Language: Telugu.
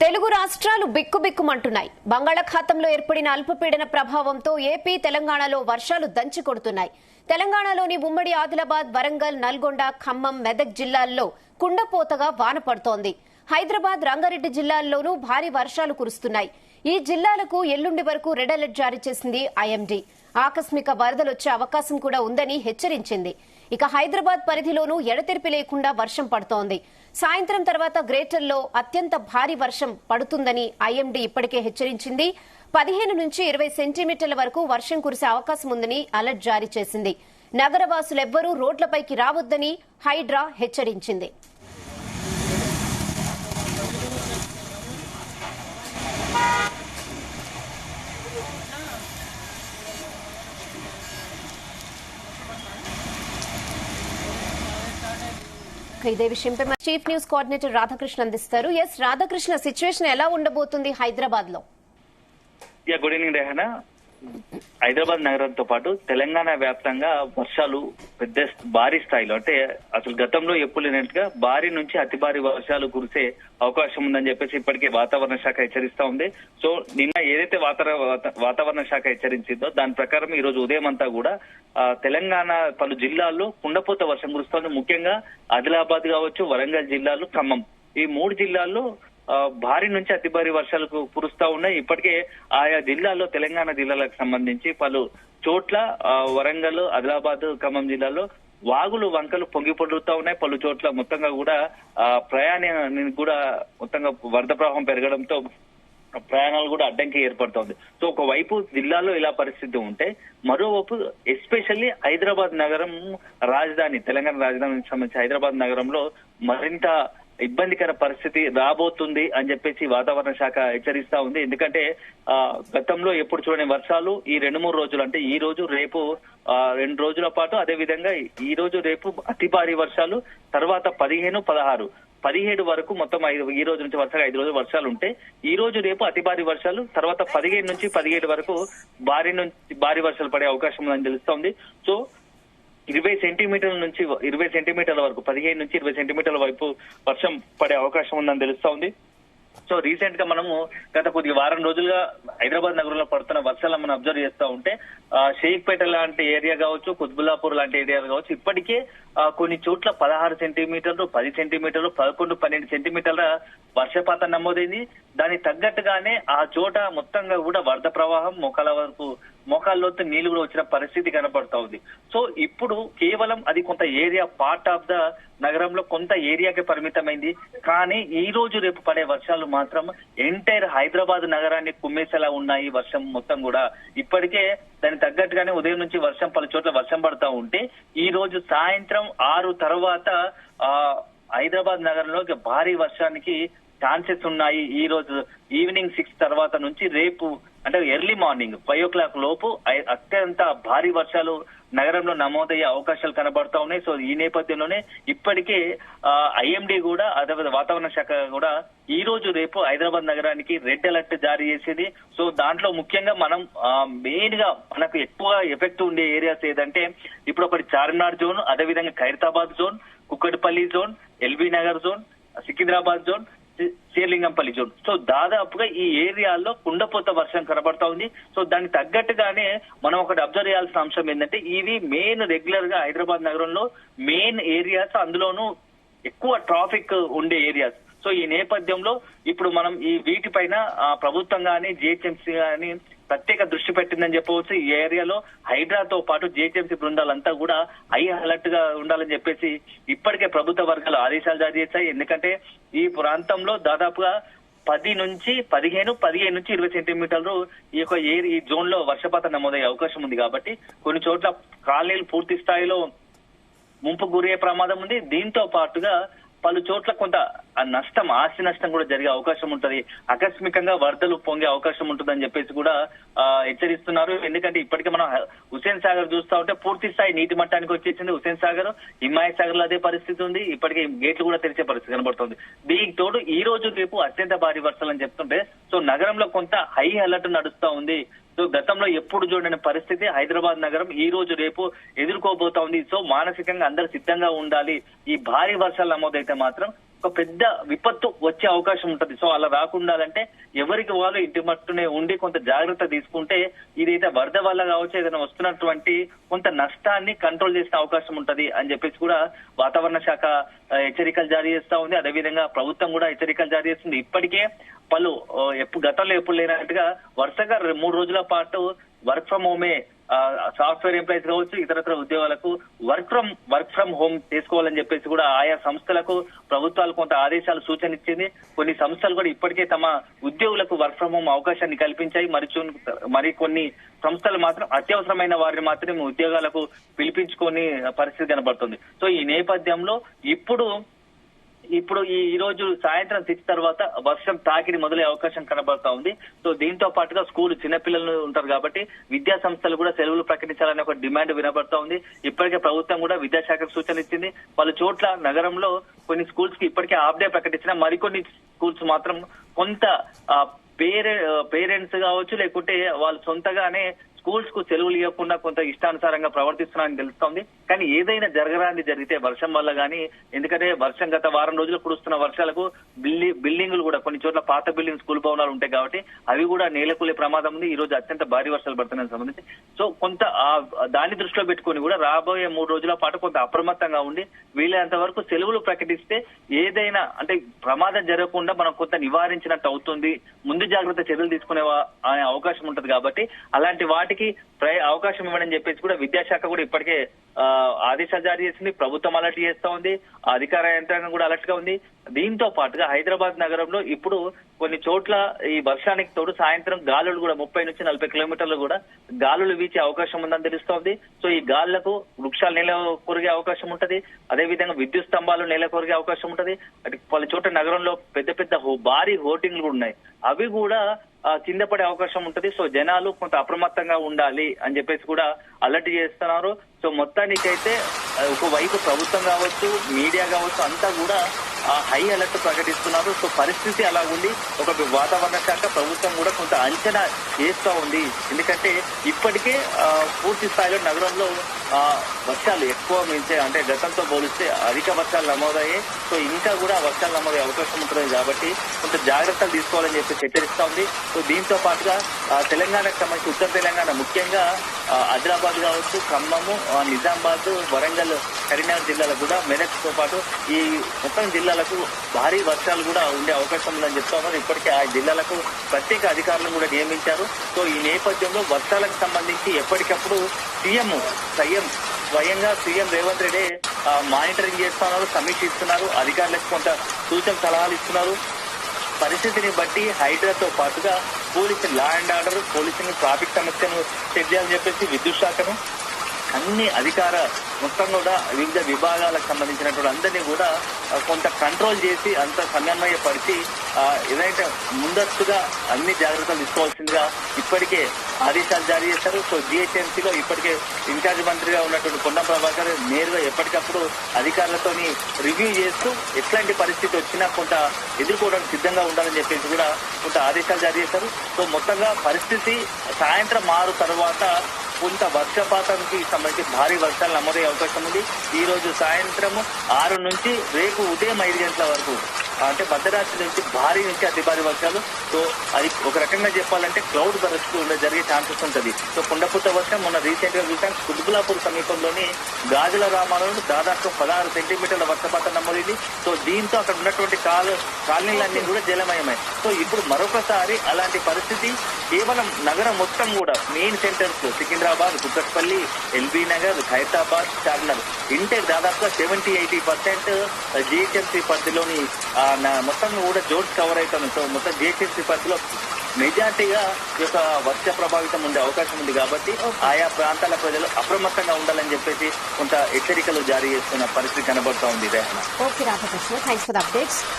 తెలుగు రాష్ట్రాలు బిక్కుబిక్కుమంటున్నాయి. బంగాళాఖాతంలో ఏర్పడిన అల్పపీడన ప్రభావంతో ఏపీ, తెలంగాణలో వర్షాలు దంచి కొడుతున్నాయి. తెలంగాణలోని ఉమ్మడి ఆదిలాబాద్, వరంగల్, నల్గొండ, ఖమ్మం, మెదక్ జిల్లాల్లో కుండపోతగా వాన పడుతోంది. హైదరాబాద్, రంగారెడ్డి జిల్లాల్లోనూ భారీ వర్షాలు కురుస్తున్నాయి. ఈ జిల్లాలకు ఎల్లుండి వరకు రెడ్ అలర్ట్ జారీ చేసింది ఐఎండీ. ఆకస్మిక వరదలొచ్చే అవకాశం కూడా ఉందని హెచ్చరించింది. ఇక హైదరాబాద్ పరిధిలోనూ ఎడతెరిపి లేకుండా వర్షం పడుతోంది. సాయంత్రం తర్వాత గ్రేటర్లో అత్యంత భారీ వర్షం పడుతుందని ఐఎండీ ఇప్పటికే హెచ్చరించింది. 15 నుంచి 20 సెంటీమీటర్ల వరకు వర్షం కురిసే అవకాశం ఉందని అలర్ట్ జారీ చేసింది. నగరవాసులెవ్వరూ రోడ్లపైకి రావద్దని హైడ్రా హెచ్చరించింది. ఇదే విషయంపై చీఫ్ న్యూస్ కోఆర్డినేటర్ రాధాకృష్ణ అందిస్తారు. ఎస్ రాధాకృష్ణ, సిచ్యువేషన్ ఎలా ఉండబోతుంది హైదరాబాద్ లో? Good evening Rehana. హైదరాబాద్ నగరంతో పాటు తెలంగాణ వ్యాప్తంగా వర్షాలు భారీ స్థాయిలో, అంటే అసలు గతంలో ఎప్పుడు లేనట్టుగా భారీ నుంచి అతి భారీ వర్షాలు కురిసే అవకాశం ఉందని చెప్పేసి ఇప్పటికే వాతావరణ శాఖ హెచ్చరిస్తా ఉంది. సో నిన్న ఏదైతే వాతావరణ శాఖ హెచ్చరించిందో దాని ప్రకారం ఈ రోజు ఉదయం అంతా కూడా తెలంగాణ పలు జిల్లాల్లో కుండపోత వర్షం కురుస్తోంది. ముఖ్యంగా ఆదిలాబాద్ కావచ్చు, వరంగల్ జిల్లాలు, ఖమ్మం, ఈ 3 జిల్లాల్లో భారీ నుంచి అతి భారీ వర్షాలు కురుస్తా ఉన్నాయి. ఇప్పటికే ఆయా జిల్లాల్లో, తెలంగాణ జిల్లాలకు సంబంధించి పలు చోట్ల వరంగల్, ఆదిలాబాద్, ఖమ్మం జిల్లాలో వాగులు, వంకలు పొంగి పొడుగుతా ఉన్నాయి. పలు చోట్ల మొత్తంగా కూడా ప్రయాణానికి కూడా మొత్తంగా వరద ప్రవాహం పెరగడంతో ప్రయాణాలు కూడా అడ్డంకి ఏర్పడుతోంది. సో ఒకవైపు జిల్లాలో ఇలా పరిస్థితి ఉంటే, మరోవైపు ఎస్పెషల్లీ హైదరాబాద్ నగరం రాజధాని, తెలంగాణ రాజధానికి సంబంధించి హైదరాబాద్ నగరంలో మరింత ఇబ్బందికర పరిస్థితి రాబోతుంది అని చెప్పేసి వాతావరణ శాఖ హెచ్చరిస్తా ఉంది. ఎందుకంటే గతంలో ఎప్పుడు చూడని వర్షాలు ఈ 2-3 రోజులు, అంటే ఈ రోజు రేపు 2 రోజుల పాటు, అదే విధంగా ఈ రోజు రేపు అతి భారీ వర్షాలు, తర్వాత 15, 16, 17 వరకు మొత్తం ఈ రోజు నుంచి వరుసగా 5 రోజులు వర్షాలు ఉంటే, ఈ రోజు రేపు అతి భారీ వర్షాలు, తర్వాత 15 నుంచి 17 వరకు భారీ వర్షాలు పడే అవకాశం ఉందని తెలుస్తోంది. సో 20 సెంటీమీటర్ల నుంచి 20 సెంటీమీటర్ల వరకు, 15 నుంచి 20 సెంటీమీటర్ల వైపు వర్షం పడే అవకాశం ఉందని తెలుస్తా ఉంది. సో రీసెంట్ గా మనము గత వారం రోజులుగా హైదరాబాద్ నగరంలో పడుతున్న వర్షాలను మనం అబ్జర్వ్ చేస్తూ ఉంటే, షేక్పేట లాంటి ఏరియా కావచ్చు, కుత్బుల్లాపూర్ లాంటి ఏరియా కావచ్చు, ఇప్పటికే కొన్ని చోట్ల 16 సెంటీమీటర్లు, 10 సెంటీమీటర్లు, 11, 12 సెంటీమీటర్ల వర్షపాతం నమోదైంది. దానికి తగ్గట్టుగానే ఆ చోట మొత్తంగా కూడా వరద ప్రవాహం మోకాల్లోతు నీళ్లు కూడా వచ్చిన పరిస్థితి కనపడతా ఉంది. సో ఇప్పుడు కేవలం అది కొంత ఏరియా, పార్ట్ ఆఫ్ ద నగరంలో కొంత ఏరియాకి పరిమితమైంది. కానీ ఈ రోజు రేపు పడే వర్షాలు మాత్రం ఎంటైర్ హైదరాబాద్ నగరాన్ని కుమ్మేసేలా ఉన్నాయి. వర్షం మొత్తం కూడా ఇప్పటికే దానికి తగ్గట్టుగానే ఉదయం నుంచి వర్షం పలు చోట్ల వర్షం పడతా ఉంటే, ఈ రోజు సాయంత్రం 6 తర్వాత హైదరాబాద్ నగరంలో భారీ వర్షానికి ఛాన్సెస్ ఉన్నాయి. ఈ రోజు ఈవినింగ్ 6 తర్వాత నుంచి రేపు, అంటే ఎర్లీ మార్నింగ్ 5 o'clock లోపు అత్యంత భారీ వర్షాలు నగరంలో నమోదయ్యే అవకాశాలు కనబడతా ఉన్నాయి. సో ఈ నేపథ్యంలోనే ఇప్పటికే ఐఎండీ కూడా, అదే వాతావరణ శాఖ కూడా ఈ రోజు రేపు హైదరాబాద్ నగరానికి రెడ్ అలర్ట్ జారీ చేసేది. సో దాంట్లో ముఖ్యంగా మనం మెయిన్ గా మనకు ఎక్కువ ఎఫెక్ట్ ఉండే ఏరియాస్ ఏదంటే, ఇప్పుడు ఒకటి చార్మినార్ జోన్, అదేవిధంగా Khairatabad zone, Kukatpally zone, LB Nagar zone, Secunderabad zone, Serilingampally zone. So దాదాపుగా ఈ ఏరియాల్లో కుండపోత వర్షం కనబడతా ఉంది. సో దానికి తగ్గట్టుగానే మనం ఒకటి అబ్జర్వ్ చేయాల్సిన అంశం ఏంటంటే, ఇవి మెయిన్ రెగ్యులర్ గా హైదరాబాద్ నగరంలో మెయిన్ ఏరియాస్, అందులోనూ ఎక్కువ ట్రాఫిక్ ఉండే ఏరియాస్. సో ఈ నేపథ్యంలో ఇప్పుడు మనం ఈ వీటిపైన ప్రభుత్వం గానీ, జిహెచ్ఎంసీ గానీ ప్రత్యేక దృష్టి పెట్టిందని చెప్పవచ్చు. ఈ ఏరియాలో హైడ్రాతో పాటు జిహెచ్ఎంసీ బృందాలంతా కూడా హై అలర్ట్ గా ఉండాలని చెప్పేసి ఇప్పటికే ప్రభుత్వ వర్గాలు ఆదేశాలు జారీ చేశాయి. ఎందుకంటే ఈ ప్రాంతంలో దాదాపుగా 10 నుంచి 15 నుంచి 20 సెంటీమీటర్లు ఈ జోన్ లో వర్షపాతం నమోదయ్యే అవకాశం ఉంది. కాబట్టి కొన్ని చోట్ల కాలనీలు పూర్తి స్థాయిలో ముంపు గురయ్యే ప్రమాదం ఉంది. దీంతో పాటుగా పలు చోట్ల కొంత నష్టం, ఆస్తి నష్టం కూడా జరిగే అవకాశం ఉంటది. ఆకస్మికంగా వరదలు పొంగే అవకాశం ఉంటుందని చెప్పేసి కూడా హెచ్చరిస్తున్నారు. ఎందుకంటే ఇప్పటికే మనం హుస్సేన్ సాగర్ చూస్తా ఉంటే పూర్తి స్థాయి నీటి మట్టానికి వచ్చేసింది. హుస్సేన్ సాగర్, హిమాయత్ సాగర్ లో అదే పరిస్థితి ఉంది. ఇప్పటికే గేట్లు కూడా తెరిచే పరిస్థితి కనబడుతుంది. దీనికి తోడు ఈ రోజు రేపు అత్యంత భారీ వర్షాలని చెప్తుంటే, సో నగరంలో కొంత హై అలర్ట్ నడుస్తా ఉంది. సో గతంలో ఎప్పుడు చూడని పరిస్థితి హైదరాబాద్ నగరం ఈ రోజు రేపు ఎదుర్కోబోతోంది. సో మానసికంగా అందరు సిద్ధంగా ఉండాలి. ఈ భారీ వర్షాలు నమోదైతే మాత్రం ఒక పెద్ద విపత్తు వచ్చే అవకాశం ఉంటది. సో అలా రాకుండాలంటే ఎవరికి వాళ్ళు ఇంటి మట్టునే ఉండి కొంత జాగ్రత్త తీసుకుంటే ఇదైతే వరద వల్ల కావచ్చు ఏదైనా వస్తున్నటువంటి కొంత నష్టాన్ని కంట్రోల్ చేసే అవకాశం ఉంటది అని చెప్పేసి కూడా వాతావరణ శాఖ హెచ్చరికలు జారీ చేస్తా ఉంది. అదేవిధంగా ప్రభుత్వం కూడా హెచ్చరికలు జారీ చేస్తుంది. ఇప్పటికే పలు గతంలో ఎప్పుడు లేనట్టుగా వరుసగా 3 రోజుల పాటు వర్క్ ఫ్రం హోమే సాఫ్ట్వేర్ ఎంప్లాయీస్ కావచ్చు ఇతరత్ర ఉద్యోగాలకు వర్క్ ఫ్రం హోమ్ చేసుకోవాలని చెప్పేసి కూడా ఆయా సంస్థలకు ప్రభుత్వాలు కొంత ఆదేశాలు సూచన ఇచ్చింది. కొన్ని సంస్థలు కూడా ఇప్పటికే తమ ఉద్యోగులకు వర్క్ ఫ్రం హోమ్ అవకాశాన్ని కల్పించాయి. మరి కొన్ని సంస్థలు మాత్రం అత్యవసరమైన వారిని మాత్రమే ఉద్యోగాలకు పిలిపించుకొని పరిస్థితి కనబడుతుంది. సో ఈ నేపథ్యంలో ఇప్పుడు ఈ రోజు సాయంత్రం 6 తర్వాత వర్షం తాకిడి మొదలయ్యే అవకాశం కనబడతా ఉంది. సో దీంతో పాటుగా స్కూల్ చిన్నపిల్లలు ఉంటారు కాబట్టి విద్యా సంస్థలు కూడా సెలవులు ప్రకటించాలనే ఒక డిమాండ్ వినబడతా ఉంది. ఇప్పటికే ప్రభుత్వం కూడా విద్యాశాఖకు సూచన ఇచ్చింది. పలు చోట్ల నగరంలో కొన్ని స్కూల్స్ కి ఇప్పటికే హాఫ్ డే ప్రకటించిన మరికొన్ని స్కూల్స్ మాత్రం కొంత పేరెంట్స్ కావచ్చు లేకుంటే వాళ్ళు సొంతగానే స్కూల్స్ కు సెలవులు ఇవ్వకుండా కొంత ఇష్టానుసారంగా ప్రవర్తిస్తున్నారని తెలుస్తోంది. కానీ ఏదైనా జరగరాని జరిగితే వర్షం వల్ల గానీ, ఎందుకంటే వర్షం గత వారం రోజులు కురుస్తున్న వర్షాలకు బిల్డింగులు కూడా కొన్ని చోట్ల పాత బిల్డింగ్ స్కూల్ భవనాలు ఉంటాయి కాబట్టి అవి కూడా నేలకూలే ప్రమాదం ఉంది. ఈ రోజు అత్యంత భారీ వర్షాలు పడుతున్నాయి సంబంధించి. సో కొంత దాన్ని దృష్టిలో పెట్టుకుని కూడా రాబోయే 3 రోజుల పాటు కొంత అప్రమత్తంగా ఉండి వీలైనంత వరకు సెలవులు ప్రకటిస్తే ఏదైనా అంటే ప్రమాదం జరగకుండా మనం కొంత నివారించినట్టు అవుతుంది. ముందు జాగ్రత్త చర్యలు తీసుకునే అవకాశం ఉంటది కాబట్టి అలాంటి వాటికి అవకాశం ఇవ్వడం చెప్పేసి కూడా విద్యాశాఖ కూడా ఇప్పటికే ఆదేశాలు జారీ చేసింది. ప్రభుత్వం అలర్ట్ చేస్తా ఉంది. అధికార యంత్రాంగం కూడా అలర్ట్ గా ఉంది. దీంతో పాటుగా హైదరాబాద్ నగరంలో ఇప్పుడు కొన్ని చోట్ల ఈ వర్షానికి తోడు సాయంత్రం గాలులు కూడా 30 నుంచి 40 కిలోమీటర్లు కూడా గాలులు వీచే అవకాశం ఉందని తెలుస్తోంది. సో ఈ గాలులకు వృక్షాలు నేల కొరిగే అవకాశం ఉంటది. అదేవిధంగా విద్యుత్ స్తంభాలు నేల కొరిగే అవకాశం ఉంటది. అటు పలు చోట్ల నగరంలో పెద్ద భారీ హోర్డింగ్లు కూడా ఉన్నాయి. అవి కూడా కింద పడే అవకాశం ఉంటది. సో జనాలు కొంత అప్రమత్తంగా ఉండాలి అని చెప్పేసి కూడా అలర్ట్ చేస్తున్నారు. సో మొత్తానికైతే ఒకవైపు ప్రభుత్వం కావచ్చు మీడియా కావచ్చు అంతా కూడా హై అలర్ట్ ప్రకటిస్తున్నారు. సో పరిస్థితి అలా ఉంది. ఒక వాతావరణ శాఖ ప్రభుత్వం కూడా కొంత అంచనా చేస్తూ ఉంది. ఎందుకంటే ఇప్పటికే పూర్తి స్థాయిలో నగరంలో వర్షాలు ఎక్కువ మించే అంటే గతంతో పోలిస్తే అధిక వర్షాలు నమోదయ్యాయి. సో ఇంకా కూడా వర్షాలు నమోదయ్యే అవకాశం ఉంటుంది కాబట్టి కొంత జాగ్రత్తలు తీసుకోవాలని చెప్పి హెచ్చరిస్తా ఉంది. సో దీంతో పాటుగా తెలంగాణకు సంబంధించి ఉత్తర తెలంగాణ ముఖ్యంగా ఆదిలాబాద్ కావచ్చు, ఖమ్మము, నిజామాబాద్, వరంగల్, కరీంనగర్ జిల్లాలకు కూడా మెదక్ తో పాటు ఈ మొత్తం జిల్లాలకు భారీ వర్షాలు కూడా ఉండే అవకాశం ఉందని చెప్తా ఉన్నారు. ఇప్పటికే ఆ జిల్లాలకు ప్రత్యేక అధికారులను కూడా నియమించారు. సో ఈ నేపథ్యంలో వర్షాలకు సంబంధించి ఎప్పటికప్పుడు స్వయంగా సీఎం రేవంత్ రెడ్డి మానిటరింగ్ చేస్తున్నారు, సమీక్షిస్తున్నారు, అధికారులకు కొంత సూచన సలహాలు ఇస్తున్నారు. పరిస్థితిని బట్టి హైడ్రాతో పాటుగా పోలీసులు లా అండ్ ఆర్డర్, పోలీసులు ట్రాఫిక్ సమస్యను చెక్ చేయాలని చెప్పేసి విద్యుత్ శాఖను అన్ని అధికార మొత్తం కూడా వివిధ విభాగాలకు సంబంధించినటువంటి అందరినీ కూడా కొంత కంట్రోల్ చేసి అంత సమన్వయపరిచి ఏదైతే ముందస్తుగా అన్ని జాగ్రత్తలు తీసుకోవాల్సిందిగా ఇప్పటికే ఆదేశాలు జారీ చేశారు. సో జిహెచ్ఎంసీలో ఇప్పటికే ఇన్ఛార్జ్ మంత్రిగా ఉన్నటువంటి పొన్నం ప్రభాకర్ నేరుగా ఎప్పటికప్పుడు అధికారులతోని రివ్యూ చేస్తూ ఎట్లాంటి పరిస్థితి వచ్చినా కొంత ఎదుర్కోవడానికి సిద్ధంగా ఉండాలని చెప్పేసి కూడా కొంత ఆదేశాలు జారీ చేశారు. సో మొత్తంగా పరిస్థితి సాయంత్రం 6 తర్వాత కొంత వర్షపాతానికి సంబంధించి భారీ వర్షాలు నమోదయ్యే అవకాశం ఉంది. ఈ రోజు సాయంత్రం 6 నుంచి రేపు ఉదయం 5 గంటల వరకు అంటే మధ్యరాత్రి నుంచి భారీ నుంచి అతి భారీ వర్షాలు. సో అది ఒక రకంగా చెప్పాలంటే క్లౌడ్ బరస్ట్ జరిగే ఛాన్సెస్ ఉంటుంది. సో కుండపుట్ట వర్షం మొన్న రీసెంట్ గా చూసాం. కుతుబులాపూర్ సమీపంలోని గాజుల రామాలలో దాదాపు 16 సెంటీమీటర్ల వర్షపాతం నమోదైంది. సో దీంతో అక్కడ ఉన్నటువంటి కాలనీలన్నీ కూడా జలమయమై. సో ఇప్పుడు మరొకసారి అలాంటి పరిస్థితి కేవలం నగరం మొత్తం కూడా main centres Secunderabad, Kukatpally, LB Nagar, Khairatabad, Charminar ఇంటే దాదాపుగా 70-80% జిహెచ్ఎంసీ పరిధిలోని మొత్తం కూడా జోన్స్ కవర్ అవుతాను. సో మొత్తం జిహెచ్ఎంసీ పరిధిలో మెజార్టీగా ఈ యొక్క వర్ష ప్రభావితం ఉండే అవకాశం ఉంది కాబట్టి ఆయా ప్రాంతాల ప్రజలు అప్రమత్తంగా ఉండాలని చెప్పేసి కొంత హెచ్చరికలు జారీ చేస్తున్న పరిస్థితి కనబడుతూ ఉంది. Okay Radhakrishna, thanks for the updates.